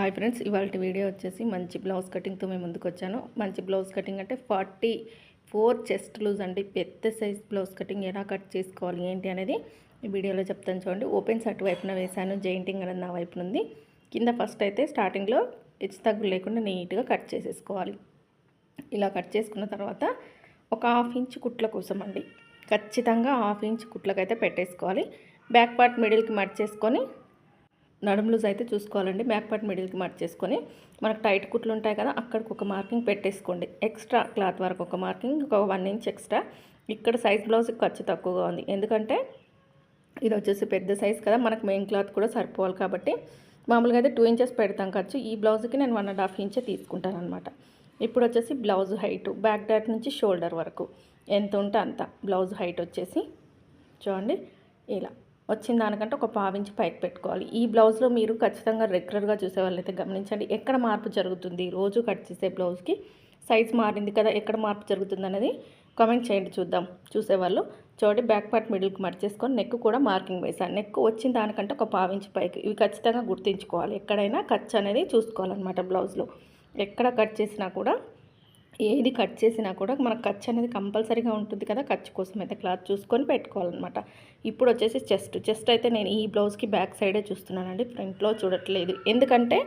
Hi friends, ఇవాళ video వచ్చేసి మంచి బ్లౌజ్ కటింగ్తో మేము ముందుకు వచ్చాను. మంచి బ్లౌజ్ కటింగ్ అంటే 44 చెస్ట్ లూజ్ అండి. పెద్ద సైజ్ బ్లౌజ్ కటింగ్ ఎలా కట్ చేసుకోవాలి ఏంటి అనేది ఈ వీడియోలో చెప్తాను చూడండి. ఓపెన్స్ అటువైపున వేసాను, జెయింటింగ్ అనేది నా వైపున ఉంది. కింద ఫస్ట్ అయితే స్టార్టింగ్లో హెచ్చు తగ్గులు లేకుండా నీట్గా కట్ చేసేసుకోవాలి. ఇలా కట్ చేసుకున్న తర్వాత ఒక హాఫ్ ఇంచ్ కుట్ల కోసం అండి, ఖచ్చితంగా హాఫ్ ఇంచ్ కుట్లకైతే పెట్టేసుకోవాలి. బ్యాక్ పార్ట్ మిడిల్కి మర్చేసుకొని నడుము లూజ్ అయితే చూసుకోవాలండి. బ్యాక్ పార్ట్ మిడిల్కి మార్చేసుకొని మనకు టైట్ కుట్లు ఉంటాయి కదా, అక్కడికి ఒక మార్కింగ్ పెట్టేసుకోండి. ఎక్స్ట్రా క్లాత్ వరకు ఒక మార్కింగ్, ఒక 1 ఇంచ్ ఎక్స్ట్రా. ఇక్కడ సైజ్ బ్లౌజ్కి ఖర్చు తక్కువగా ఉంది, ఎందుకంటే ఇది వచ్చేసి పెద్ద సైజ్ కదా, మనకు మెయిన్ క్లాత్ కూడా సరిపోవాలి కాబట్టి మామూలుగా అయితే 2 ఇంచెస్ పెడతాం ఖర్చు. ఈ బ్లౌజ్కి నేను 1.5 ఇంచ్ తీసుకుంటాను అనమాట. ఇప్పుడు వచ్చేసి బ్లౌజ్ హైట్ బ్యాక్ డాట్ నుంచి షోల్డర్ వరకు ఎంత ఉంటే అంత బ్లౌజ్ హైట్ వచ్చేసి చూడండి. ఇలా వచ్చిన దానికంటే ఒక 1/2 ఇంచ్ పైకి పెట్టుకోవాలి. ఈ బ్లౌజ్లో మీరు ఖచ్చితంగా రెగ్యులర్గా చూసే వాళ్ళైతే గమనించండి, ఎక్కడ మార్పు జరుగుతుంది. రోజు కట్ చేసే బ్లౌజ్కి సైజ్ మారింది కదా, ఎక్కడ మార్పు జరుగుతుంది అనేది కామెంట్ చేయండి చూద్దాం చూసేవాళ్ళు. చూడండి, బ్యాక్ పార్ట్ మిడిల్కి మర్చేసుకొని నెక్ కూడా మార్కింగ్ వేసాను. నెక్ వచ్చిన దానికంటే ఒక 1/2 ఇంచ్ పైకి. ఇవి ఖచ్చితంగా గుర్తుంచుకోవాలి. ఎక్కడైనా ఖర్చు అనేది చూసుకోవాలన్నమాట. బ్లౌజ్లో ఎక్కడ కట్ చేసినా కూడా, ఏది కట్ చేసినా కూడా మనకు ఖర్చు అనేది కంపల్సరీగా ఉంటుంది కదా. ఖర్చు కోసం అయితే క్లాత్ చూసుకొని పెట్టుకోవాలన్నమాట. ఇప్పుడు వచ్చేసి చెస్ట్ అయితే నేను ఈ బ్లౌజ్కి బ్యాక్ సైడే చూస్తున్నానండి, ఫ్రంట్లో చూడట్లేదు. ఎందుకంటే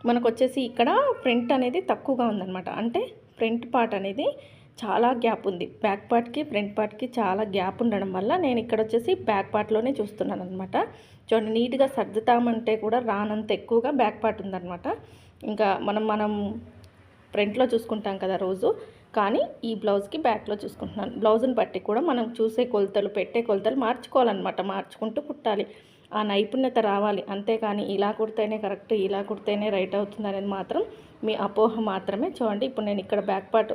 మనకు వచ్చేసి ఇక్కడ ఫ్రంట్ అనేది తక్కువగా ఉందన్నమాట. అంటే ఫ్రంట్ పార్ట్ అనేది చాలా గ్యాప్ ఉంది. బ్యాక్ పార్ట్కి ఫ్రంట్ పార్ట్కి చాలా గ్యాప్ ఉండడం వల్ల నేను ఇక్కడ వచ్చేసి బ్యాక్ పార్ట్లోనే చూస్తున్నాను అనమాట. చూడండి, నీట్గా సర్దుతామంటే కూడా రానంత ఎక్కువగా బ్యాక్ పార్ట్ ఉందన్నమాట. ఇంకా మనం ఫ్రంట్లో చూసుకుంటాం కదా రోజు, కానీ ఈ బ్లౌజ్కి బ్యాక్లో చూసుకుంటున్నాను. బ్లౌజ్ని బట్టి కూడా మనం చూసే కొలతలు, పెట్టే కొలతలు మార్చుకోవాలన్నమాట. మార్చుకుంటూ కుట్టాలి, ఆ నైపుణ్యత రావాలి. అంతేకాని ఇలా కుడితేనే కరెక్ట్, ఇలా కుడితేనే రైట్ అవుతుంది అనేది మాత్రం మీ అపోహ మాత్రమే. చూడండి, ఇప్పుడు నేను ఇక్కడ బ్యాక్ పార్ట్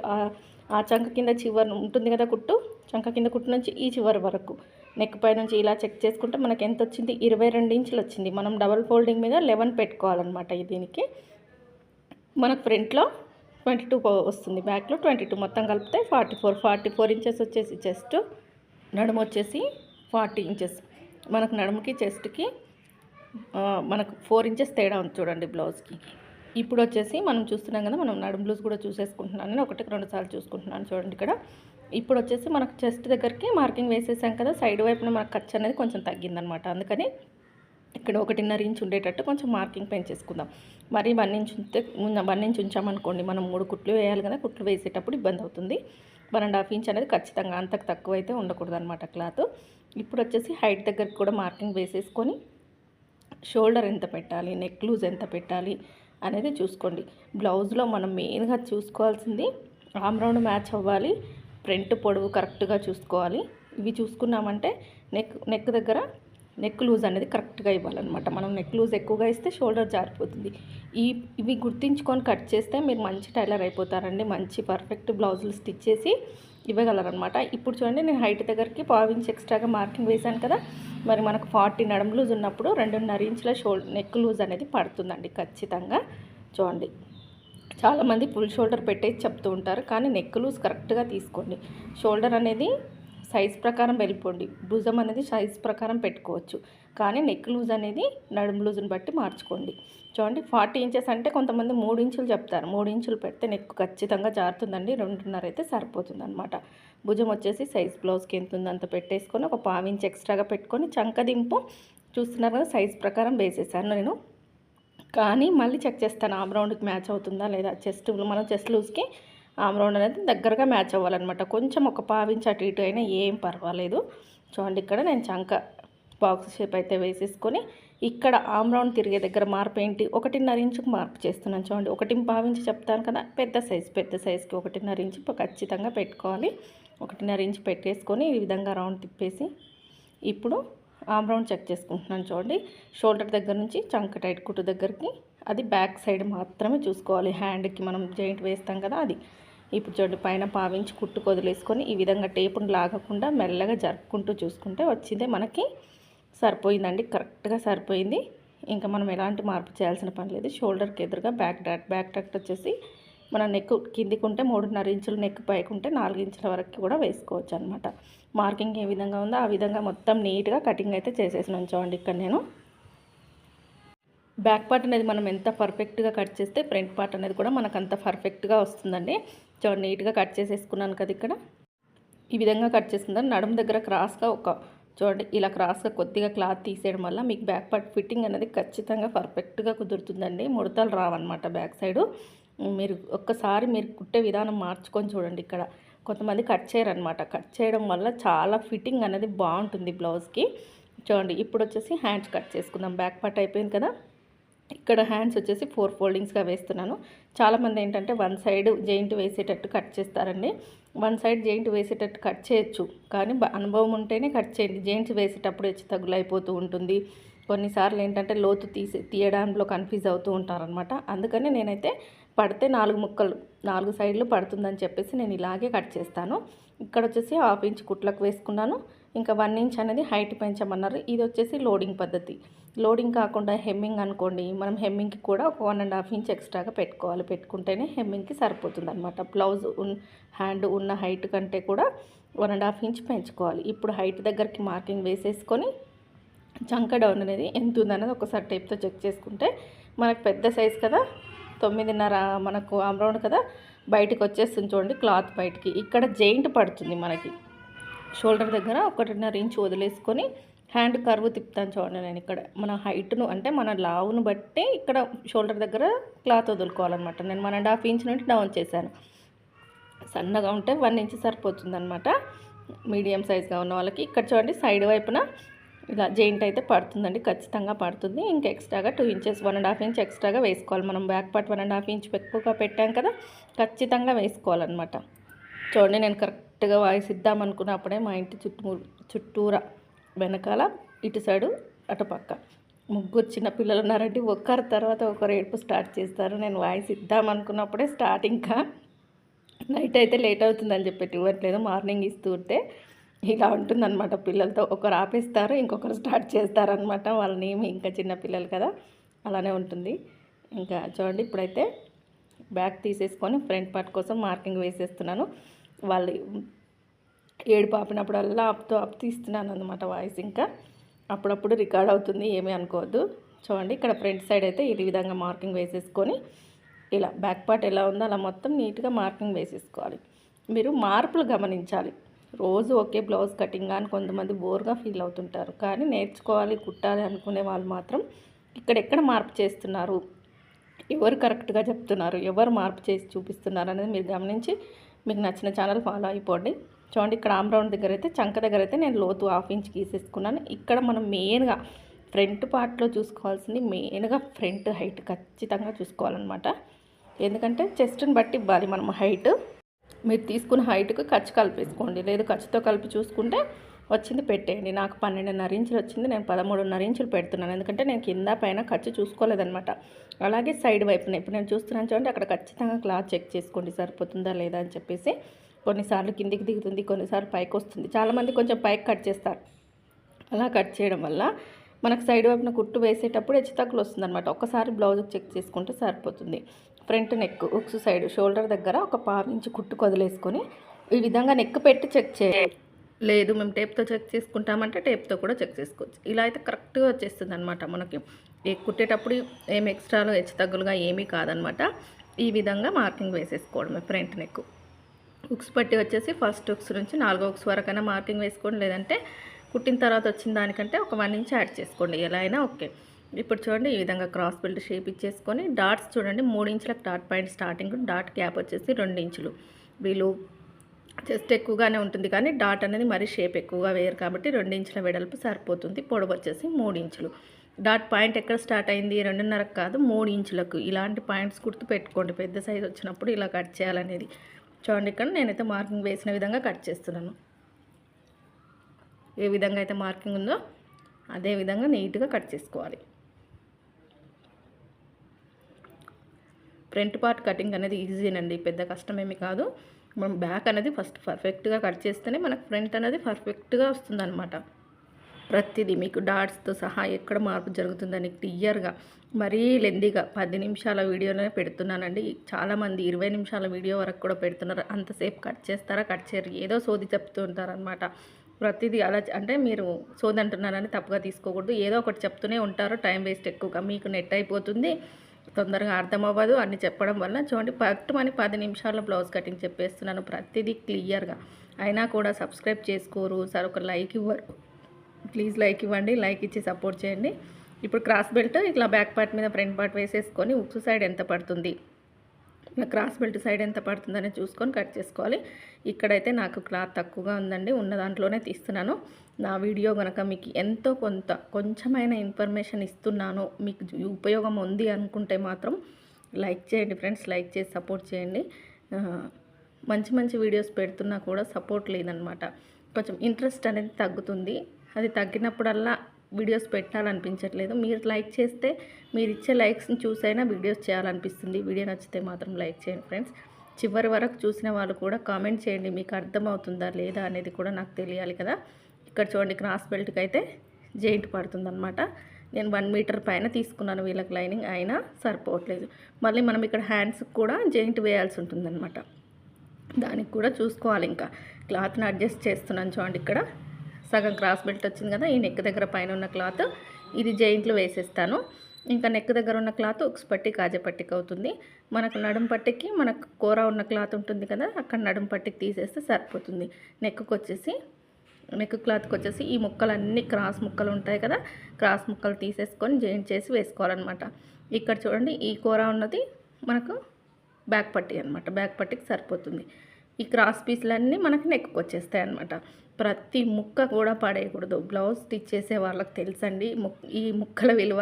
ఆ చంక కింద చివరి ఉంటుంది కదా కుట్టు, చంక కింద కుట్టు నుంచి ఈ చివరి వరకు నెక్ పై నుంచి ఇలా చెక్ చేసుకుంటే మనకు ఎంత వచ్చింది, 22 ఇంచులు వచ్చింది. మనం డబల్ ఫోల్డింగ్ మీద 11 పెట్టుకోవాలన్నమాట. దీనికి మనకు ఫ్రంట్లో 22 వస్తుంది, బ్యాక్లో 22, మొత్తం కలిపితే 44 ఇంచెస్ వచ్చేసి చెస్ట్. నడుము వచ్చేసి 40 ఇంచెస్. మనకు నడుముకి చెస్ట్కి మనకు 4 ఇంచెస్ తేడా ఉంది చూడండి బ్లౌజ్కి. ఇప్పుడు వచ్చేసి మనం చూస్తున్నాం కదా, మనం నడుము లూజ్ కూడా చూసేసుకుంటున్నాను. నేను 1-2 సార్లు చూసుకుంటున్నాను చూడండి ఇక్కడ. ఇప్పుడు వచ్చేసి మనకు చెస్ట్ దగ్గరికి మార్కింగ్ వేసేసాం కదా, సైడ్ వైపున మనకు ఖర్చు అనేది కొంచెం తగ్గిందనమాట. అందుకని ఇక్కడ 1.5 ఇంచ్ ఉండేటట్టు కొంచెం మార్కింగ్ పెంచేసుకుందాం. మరి 1 ఇంచ్ ఉంటే 1 ఇంచ్ ఉంచామనుకోండి, మనం 3 కుట్లు వేయాలి కదా, కుట్లు వేసేటప్పుడు ఇబ్బంది అవుతుంది. 1.5 ఇంచ్ అనేది ఖచ్చితంగా, అంతకు తక్కువ అయితే ఉండకూడదు అనమాట క్లాత్. ఇప్పుడు వచ్చేసి హైట్ దగ్గరికి కూడా మార్కింగ్ వేసేసుకొని షోల్డర్ ఎంత పెట్టాలి, నెక్ లూజ్ ఎంత పెట్టాలి అనేది చూసుకోండి. బ్లౌజ్లో మనం మెయిన్గా చూసుకోవాల్సింది ఆమ్ రౌండ్ మ్యాచ్ అవ్వాలి, ఫ్రంట్ పొడవు కరెక్ట్గా చూసుకోవాలి. ఇవి చూసుకున్నామంటే నెక్ దగ్గర నెక్ లూజ్ అనేది కరెక్ట్గా ఇవ్వాలన్నమాట. మనం నెక్ లూజ్ ఎక్కువగా ఇస్తే షోల్డర్ జారిపోతుంది. ఇవి గుర్తించుకొని కట్ చేస్తే మీరు మంచి టైలర్ అయిపోతారండి. మంచి పర్ఫెక్ట్ బ్లౌజులు స్టిచ్ చేసి ఇవ్వగలరనమాట. ఇప్పుడు చూడండి, నేను హైట్ దగ్గరికి 1/2 ఇంచ్ ఎక్స్ట్రాగా మార్కింగ్ వేశాను కదా, మరి మనకు 40 నడుము లూజ్ ఉన్నప్పుడు 2.5 ఇంచుల నెక్ లూజ్ అనేది పడుతుందండి ఖచ్చితంగా. చూడండి, చాలామంది ఫుల్ షోల్డర్ పెట్టేసి చెప్తూ ఉంటారు, కానీ నెక్ లూజ్ కరెక్ట్గా తీసుకోండి. షోల్డర్ అనేది సైజ్ ప్రకారం వెళ్ళిపోండి, భుజం అనేది సైజ్ ప్రకారం పెట్టుకోవచ్చు, కానీ నెక్ లూజ్ అనేది నడుము లూజ్ని బట్టి మార్చుకోండి. చూడండి, 40 ఇంచెస్ అంటే కొంతమంది 3 ఇంచులు చెప్తారు. 3 ఇంచులు పెడితే నెక్ ఖచ్చితంగా జారుతుందండి. 2.5 అయితే సరిపోతుంది అనమాట. భుజం వచ్చేసి సైజ్ బ్లౌజ్కి ఎంత ఉందో అంత పెట్టేసుకొని ఒక 1/2 ఇంచ్ ఎక్స్ట్రాగా పెట్టుకొని చంకదింపు చూస్తున్నారు కదా, సైజ్ ప్రకారం వేసేసాను నేను. కానీ మళ్ళీ చెక్ చేస్తాను ఆమ్ రౌండ్కి మ్యాచ్ అవుతుందా లేదా. మనం చెస్ట్ లూజ్కి ఆమ్ రౌండ్ అనేది దగ్గరగా మ్యాచ్ అవ్వాలన్నమాట. కొంచెం ఒక 1/2 ఇంచ్ అటు ఇటు అయినా ఏం పర్వాలేదు. చూడండి, ఇక్కడ నేను చంక బాక్స్ షేప్ అయితే వేసేసుకొని ఇక్కడ ఆమ్ రౌండ్ తిరిగే దగ్గర మార్పు ఏంటి, 1.5 ఇంచుకు మార్పు చేస్తున్నాను. చూడండి, 1.5 ఇంచ్ చెప్తాను కదా, పెద్ద సైజ్కి 1.5 ఇంచ్ ఖచ్చితంగా పెట్టుకోవాలి. 1.5 ఇంచ్ పెట్టేసుకొని ఈ విధంగా రౌండ్ తిప్పేసి ఇప్పుడు ఆమ్ రౌండ్ చెక్ చేసుకుంటున్నాను. చూడండి, షోల్డర్ దగ్గర నుంచి చంక టైట్ కుట్టు దగ్గరికి, అది బ్యాక్ సైడ్ మాత్రమే చూసుకోవాలి. హ్యాండ్కి మనం జాయింట్ వేస్తాం కదా, అది. ఇప్పుడు చూడండి, పైన 1/2 ఇంచ్ కుట్టు వదిలేసుకొని ఈ విధంగా టేపును లాగకుండా మెల్లగా జరుపుకుంటూ చూసుకుంటే వచ్చిందే మనకి సరిపోయిందండి. కరెక్ట్గా సరిపోయింది. ఇంకా మనం ఎలాంటి మార్పు చేయాల్సిన పని లేదు. షోల్డర్కి ఎదురుగా బ్యాక్ డాట్ వచ్చేసి మన నెక్ కిందికి ఉంటే 3.5 ఇంచులు, నెక్ పైకి ఉంటే 4 ఇంచుల వరకు కూడా వేసుకోవచ్చు అనమాట. మార్కింగ్ ఏ విధంగా ఉందో ఆ విధంగా మొత్తం నీట్గా కటింగ్ అయితే చేసేసి ఉంచండి. ఇక్కడ నేను బ్యాక్ పార్ట్ అనేది మనం ఎంత పర్ఫెక్ట్గా కట్ చేస్తే ఫ్రంట్ పార్ట్ అనేది కూడా మనకు అంత పర్ఫెక్ట్గా వస్తుందండి. చూడండి నీట్గా కట్ చేసేసుకున్నాను కదా. ఇక్కడ ఈ విధంగా కట్ చేసుకుందాం. నడుము దగ్గర క్రాస్గా చూడండి ఇలా క్రాస్గా కొద్దిగా క్లాత్ తీసేయడం వల్ల మీకు బ్యాక్ పార్ట్ ఫిట్టింగ్ అనేది ఖచ్చితంగా పర్ఫెక్ట్గా కుదురుతుందండి. ముడతలు రావన్నమాట బ్యాక్ సైడు. మీరు ఒక్కసారి మీరు కుట్టే విధానం మార్చుకొని చూడండి. ఇక్కడ కొంతమంది కట్ చేయరనమాట. కట్ చేయడం వల్ల చాలా ఫిట్టింగ్ అనేది బాగుంటుంది బ్లౌజ్కి. చూడండి ఇప్పుడు వచ్చేసి హ్యాండ్స్ కట్ చేసుకుందాం. బ్యాక్ పార్ట్ అయిపోయింది కదా. ఇక్కడ హ్యాండ్స్ వచ్చేసి 4 ఫోల్డింగ్స్గా వేస్తున్నాను. చాలామంది ఏంటంటే వన్ సైడ్ జెయింట్ వేసేటట్టు కట్ చేస్తారండి. వన్ సైడ్ జెయింట్ వేసేటట్టు కట్ చేయొచ్చు, కానీ అనుభవం ఉంటేనే కట్ చేయండి. జెయింట్స్ వేసేటప్పుడు హెచ్చు తగ్గులు అయిపోతూ ఉంటుంది. కొన్నిసార్లు ఏంటంటే లోతు తీయడంలో కన్ఫ్యూజ్ అవుతూ ఉంటారనమాట. అందుకని నేనైతే పడితే 4 ముక్కలు 4 సైడ్లు పడుతుందని చెప్పేసి నేను ఇలాగే కట్ చేస్తాను. ఇక్కడ వచ్చేసి 1/2 ఇంచ్ కుట్లకు వేసుకున్నాను. ఇంకా 1 ఇంచ్ అనేది హైట్ పెంచమన్నారు. ఇది వచ్చేసి లోడింగ్ పద్ధతి. లోడింగ్ కాకుండా హెమ్మింగ్ అనుకోండి, మనం హెమ్మింగ్కి కూడా ఒక 1.5 ఇంచ్ ఎక్స్ట్రాగా పెట్టుకోవాలి. పెట్టుకుంటేనే హెమ్మింగ్కి సరిపోతుంది అనమాట. బ్లౌజ్ హ్యాండ్ ఉన్న హైట్ కంటే కూడా 1.5 ఇంచ్ పెంచుకోవాలి. ఇప్పుడు హైట్ దగ్గరికి మార్కింగ్ వేసేసుకొని చంక డౌన్ అనేది ఎంత ఉందనేది ఒకసారి టేప్తో చెక్ చేసుకుంటే మనకు పెద్ద సైజ్ కదా, 9.5 మనకు ఆమ్ రౌండ్ కదా, బయటకు వచ్చేస్తుంది. చూడండి క్లాత్ బయటికి. ఇక్కడ జెయింట్ పడుతుంది మనకి. షోల్డర్ దగ్గర 1.5 ఇంచ్ వదిలేసుకొని హ్యాండ్ కర్వ్ తిప్పుతాను. చూడండి నేను ఇక్కడ మన హైట్ను అంటే మన లావును బట్టి ఇక్కడ షోల్డర్ దగ్గర క్లాత్ వదులుకోవాలన్నమాట. నేను 1.5 ఇంచ్ నుండి డౌన్ చేశాను. సన్నగా ఉంటే 1 ఇంచ్ సరిపోతుంది అనమాట. మీడియం సైజ్గా ఉన్న వాళ్ళకి. ఇక్కడ చూడండి సైడ్ వైపున ఇలా జెయింట్ అయితే పడుతుందండి, ఖచ్చితంగా పడుతుంది. ఇంకా ఎక్స్ట్రాగా 2 ఇంచెస్ 1.5 ఇంచ్ ఎక్స్ట్రాగా వేసుకోవాలి. మనం బ్యాక్ పార్ట్ 1.5 ఇంచ్ ఎక్కువగా పెట్టాం కదా, ఖచ్చితంగా వేసుకోవాలన్నమాట. చూడండి నేను కరెక్ట్గా వాయిస్ ఇద్దామనుకున్నప్పుడే మా ఇంటి చుట్టూరా వెనకాల ఇటు సైడు అటు పక్క 3 చిన్న పిల్లలు ఉన్నారండి. ఒకరి తర్వాత ఒకరు ఏడుపు స్టార్ట్ చేస్తారు. నేను వాయిస్ ఇద్దామనుకున్నప్పుడే స్టార్ట్. ఇంకా నైట్ అయితే లేట్ అవుతుందని చెప్పి ఇవ్వట్లేదు. మార్నింగ్ ఇస్తూ ఉంటే ఇలా ఉంటుందన్నమాట. పిల్లలతో ఒకరు ఆపేస్తారు, ఇంకొకరు స్టార్ట్ చేస్తారనమాట. వాళ్ళని ఇంకా చిన్న పిల్లలు కదా, అలానే ఉంటుంది. ఇంకా చూడండి ఇప్పుడైతే బ్యాక్ తీసేసుకొని ఫ్రంట్ పార్ట్ కోసం మార్కింగ్ వేసేస్తున్నాను. వాళ్ళు ఏడుపు ఆపినప్పుడల్లా ఆపుతూ తీస్తున్నాను అనమాట వాయిస్. ఇంకా అప్పుడప్పుడు రికార్డ్ అవుతుంది, ఏమీ అనుకోవద్దు. చూడండి ఇక్కడ ఫ్రంట్ సైడ్ అయితే ఈ విధంగా మార్కింగ్ వేసేసుకొని ఇలా బ్యాక్ పార్ట్ ఎలా ఉందో అలా మొత్తం నీట్గా మార్కింగ్ వేసేసుకోవాలి. మీరు మార్పులు గమనించాలి. రోజు ఒకే బ్లౌజ్ కటింగ్ అని కొంతమంది బోర్గా ఫీల్ అవుతుంటారు. కానీ నేర్చుకోవాలి, కుట్టాలి అనుకునే వాళ్ళు మాత్రం ఇక్కడెక్కడ మార్పు చేస్తున్నారు, ఎవరు కరెక్ట్గా చెప్తున్నారు, ఎవరు మార్పు చేసి చూపిస్తున్నారు అనేది మీరు గమనించి మీకు నచ్చిన ఛానల్ ఫాలో అయిపోండి. చూడండి ఇక్కడ ఆమ్ రౌండ్ దగ్గర అయితే చంక దగ్గర అయితే నేను లోతు 1/2 ఇంచ్ గీసేసుకున్నాను. ఇక్కడ మనం మెయిన్గా ఫ్రంట్ పార్ట్లో చూసుకోవాల్సింది మెయిన్గా ఫ్రంట్ హైట్ ఖచ్చితంగా చూసుకోవాలన్నమాట. ఎందుకంటే చెస్ట్ని బట్టి ఇవ్వాలి మనం హైట్. మీరు తీసుకున్న హైట్కి ఖర్చు కలిపేసుకోండి, లేదు ఖర్చుతో కలిపి చూసుకుంటే వచ్చింది పెట్టేయండి. నాకు 12.5 ఇంచులు వచ్చింది, నేను 13.5 ఇంచులు పెడుతున్నాను. ఎందుకంటే నేను కింద పైన ఖర్చు చూసుకోలేదనమాట. అలాగే సైడ్ వైపున ఇప్పుడు నేను చూస్తున్నాను చూడండి, అక్కడ ఖచ్చితంగా క్లాత్ చెక్ చేసుకోండి సరిపోతుందా లేదా అని చెప్పేసి. కొన్నిసార్లు కిందికి దిగుతుంది, కొన్నిసార్లు పైకి వస్తుంది. చాలామంది కొంచెం పైకి కట్ చేస్తారు. అలా కట్ చేయడం వల్ల మనకు సైడ్ వైపున కుట్టు వేసేటప్పుడు హెచ్చుతగ్గులు వస్తుందన్నమాట. ఒకసారి బ్లౌజ్ చెక్ చేసుకుంటే సరిపోతుంది. ఫ్రంట్ నెక్ ఉక్స్ సైడ్ షోల్డర్ దగ్గర ఒక 1/2 ఇంచ్ కుట్టు వదిలేసుకొని ఈ విధంగా నెక్ పెట్టి చెక్ చేయాలి. లేదు మేము టేప్తో చెక్ చేసుకుంటామంటే టేప్తో కూడా చెక్ చేసుకోవచ్చు. ఇలా అయితే కరెక్ట్గా వచ్చేస్తుంది అనమాట. మనకి కుట్టేటప్పుడు ఏమి ఎక్స్ట్రాలో హెచ్చుతగ్గులుగా ఏమీ కాదనమాట. ఈ విధంగా మార్కింగ్ వేసేసుకోవడమే ఫ్రంట్ నెక్. ఉక్స్ పట్టి వచ్చేసి ఫస్ట్ ఉక్స్ నుంచి 4వ ఉక్స్ వరకైనా మార్కింగ్ వేసుకోండి, లేదంటే కుట్టిన తర్వాత వచ్చిన దానికంటే ఒక 1 ఇంచ్ యాడ్ చేసుకోండి, ఎలా అయినా ఓకే. ఇప్పుడు చూడండి ఈ విధంగా క్రాస్ బెల్ట్ షేప్ ఇచ్చేసుకొని డాట్స్ చూడండి 3 ఇంచులకు dot point starting, dot gap వచ్చేసి 2 ఇంచులు. వీళ్ళు జస్ట్ ఎక్కువగానే ఉంటుంది కానీ డాట్ అనేది మరీ షేప్ ఎక్కువగా వేయరు కాబట్టి 2 ఇంచుల వెడల్పు సరిపోతుంది. పొడవు వచ్చేసి 3 ఇంచులు. డాట్ పాయింట్ ఎక్కడ స్టార్ట్ అయింది, 2.5 కాదు 3 ఇంచులకు. ఇలాంటి పాయింట్స్ గుర్తు పెట్టుకోండి పెద్ద సైజ్ వచ్చినప్పుడు ఇలా కట్ చేయాలనేది. చూడండి ఇక్కడ నేనైతే మార్కింగ్ వేసిన విధంగా కట్ చేస్తున్నాను. ఏ విధంగా అయితే మార్కింగ్ ఉందో అదే విధంగా నీట్గా కట్ చేసుకోవాలి. ఫ్రంట్ పార్ట్ కటింగ్ అనేది ఈజీనండి, పెద్ద కష్టమేమి కాదు. మనం బ్యాక్ అనేది ఫస్ట్ పర్ఫెక్ట్గా కట్ చేస్తేనే మనకు ఫ్రంట్ అనేది పర్ఫెక్ట్గా వస్తుందన్నమాట. ప్రతిదీ మీకు డాట్స్తో సహా ఎక్కడ మార్పు జరుగుతుందని క్లియర్గా మరీ లెందీగా 10 నిమిషాల వీడియోనే పెడుతున్నానండి. చాలామంది 20 నిమిషాల వీడియో వరకు కూడా పెడుతున్నారు. అంతసేపు కట్ చేస్తారా, కట్ చేయరు, ఏదో సోది చెప్తూ ఉంటారనమాట. ప్రతిదీ అలా అంటే మీరు సోదంటున్నారని తప్పుగా తీసుకోకూడదు. ఏదో ఒకటి చెప్తూనే ఉంటారు. టైం వేస్ట్ ఎక్కువగా మీకు నెట్ అయిపోతుంది. తొందరగా అర్థం అవ్వదు. అన్నీ చెప్పడం వల్ల చూడండి పట్టుమని 10 నిమిషాల్లో బ్లౌజ్ కటింగ్ చెప్పేస్తున్నాను. ప్రతిదీ క్లియర్‌గా. అయినా కూడా సబ్స్క్రైబ్ చేసుకోరు. సరే ఒక లైక్ ఇవ్వరు. ప్లీజ్ లైక్ ఇవ్వండి. లైక్ ఇచ్చి సపోర్ట్ చేయండి. ఇప్పుడు క్రాస్ బెల్ట్ ఇట్లా బ్యాక్ పార్ట్ మీద ఫ్రంట్ పార్ట్ వేసేసుకొని ఉక్సు సైడ్ ఎంత పడుతుంది, ఇలా క్రాస్ బెల్ట్ సైడ్ ఎంత పడుతుందని చూసుకొని కట్ చేసుకోవాలి. ఇక్కడైతే నాకు క్లాత్ తక్కువగా ఉందండి. ఉన్న దాంట్లోనే తీస్తున్నాను. నా వీడియో కనుక మీకు ఎంతో కొంచెమైనా ఇన్ఫర్మేషన్ ఇస్తున్నాను, మీకు ఉపయోగం ఉంది అనుకుంటే మాత్రం లైక్ చేయండి ఫ్రెండ్స్. లైక్ చేసి సపోర్ట్ చేయండి. మంచి మంచి వీడియోస్ పెడుతున్నా కూడా సపోర్ట్ లేదనమాట. కొంచెం ఇంట్రెస్ట్ అనేది తగ్గుతుంది. అది తగ్గినప్పుడల్లా వీడియోస్ పెట్టాలనిపించట్లేదు. మీరు లైక్ చేస్తే మీరు ఇచ్చే లైక్స్ని చూసైనా వీడియోస్ చేయాలనిపిస్తుంది. వీడియో నచ్చితే మాత్రం లైక్ చేయండి ఫ్రెండ్స్. చివరి వరకు చూసిన వాళ్ళు కూడా కామెంట్ చేయండి, మీకు అర్థమవుతుందా లేదా అనేది కూడా నాకు తెలియాలి కదా. ఇక్కడ చూడండి క్రాస్ బెల్ట్కి అయితే జెయింట్ పడుతుందన్నమాట. నేను 1 మీటర్ పైన తీసుకున్నాను వీళ్ళకి లైనింగ్, అయినా సరిపోవట్లేదు. మళ్ళీ మనం ఇక్కడ హ్యాండ్స్కి కూడా జెయింట్ వేయాల్సి ఉంటుందన్నమాట. దానికి కూడా చూసుకోవాలి. ఇంకా క్లాత్ని అడ్జస్ట్ చేస్తున్నాను చూడండి. ఇక్కడ సగం క్రాస్ బెల్ట్ వచ్చింది కదా, ఈ నెక్ దగ్గర పైన ఉన్న క్లాత్ ఇది జెయింట్లు వేసేస్తాను. ఇంకా నెక్ దగ్గర ఉన్న క్లాత్ ఉక్స్ పట్టి కాజా పట్టికి అవుతుంది. మనకు నడుం పట్టికి మనకు కూర ఉన్న క్లాత్ ఉంటుంది కదా, అక్కడ నడుం పట్టికి తీసేస్తే సరిపోతుంది. నెక్ క్లాత్కి వచ్చేసి ఈ ముక్కలన్నీ క్రాస్ ముక్కలు ఉంటాయి కదా, క్రాస్ ముక్కలు తీసేసుకొని జాయింట్ చేసి వేసుకోవాలన్నమాట. ఇక్కడ చూడండి ఈ కూర ఉన్నది మనకు బ్యాక్ పట్టీ అనమాట. బ్యాక్ పట్టీకి సరిపోతుంది. ఈ క్రాస్ పీస్లన్నీ మనకి నెక్కి వచ్చేస్తాయి అనమాట. ప్రతి ముక్క కూడా పడేయకూడదు. బ్లౌజ్ స్టిచ్ చేసే వాళ్ళకి తెలుసండి ఈ ముక్కల విలువ.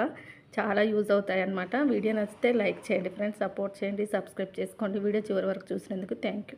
చాలా యూజ్ అవుతాయి అన్నమాట. వీడియో నచ్చితే లైక్ చేయండి ఫ్రెండ్స్, సపోర్ట్ చేయండి, సబ్స్క్రైబ్ చేసుకోండి. వీడియో చివరి వరకు చూసినందుకు థ్యాంక్ యూ.